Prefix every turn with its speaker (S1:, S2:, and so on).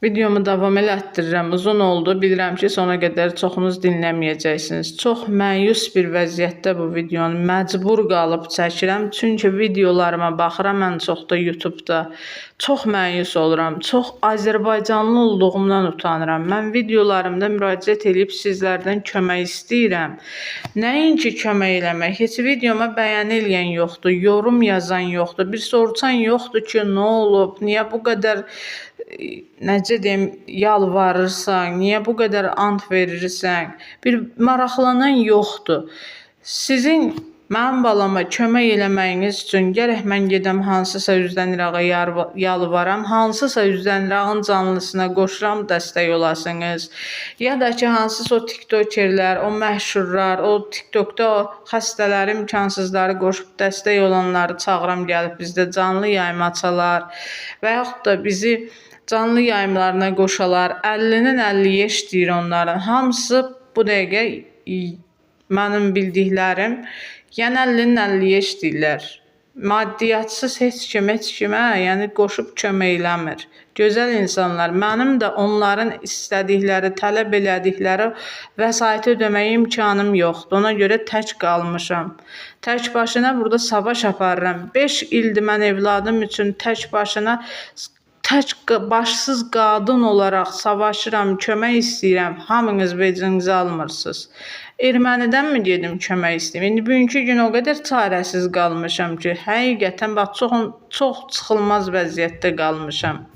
S1: Videomu davam elətdirirəm. Uzun oldu. Bilirəm ki, sona qədər çoxunuz dinləməyəcəksiniz. Çox məyus bir vəziyyətdə bu videonu məcbur qalıb çəkirəm. Çünki videolarıma baxıram ən çox da YouTube-da. Çox məyus oluram. Çox Azərbaycanlı olduğumdan utanıram. Mən videolarımda müraciət edib sizlərdən kömək istəyirəm. Nəinki kömək eləmək, heç videoma bəyəni eləyən yoxdur, yorum yazan yoxdur, bir soruşan yoxdur ki, nə olub, niyə bu qədər necə deyim, yalvarırsan, niyə bu qədər ant verirsən? Bir maraqlanan yoxdur. Sizin mənim balama kömək eləməyiniz üçün gərək mən gedəm hansısa üzdən İrağa yalvaram, hansısa üzdən İrağın canlısına qoşuram, dəstək olasınız. Ya da ki, hansısa o tiktokerlər, o məşhurlar, o tiktokda o xəstələri, imkansızları qoşub dəstək olanları çağıram, gəlib bizdə canlı yayım açalar və yaxud da bizi canlı yayımlarına qoşalar. 50-nin 50-yi eşidir onların. Hamısı bu dəqiqə mənim bildiklərim, yəni 50-nin 50-yi eşidirlər. Maddiyatsız heç kimə, yəni qoşub kömək eləmir. Gözəl insanlar, mənim də onların istədikləri, tələb elədikləri vəsaiti ödəməyə imkanım yoxdur. Ona görə tək qalmışam. Tək başına burada savaş aparıram. 5 ildir mən evladım üçün tək başına başsız qadın olaraq savaşıram, kömək istəyirəm. Hamınız vecinizi almırsınız. Ermənidən mi gedim kömək istəyim? İndi bugünkü gün o qədər çarəsiz qalmışam ki, həqiqətən bax çox çıxılmaz vəziyyətdə qalmışam.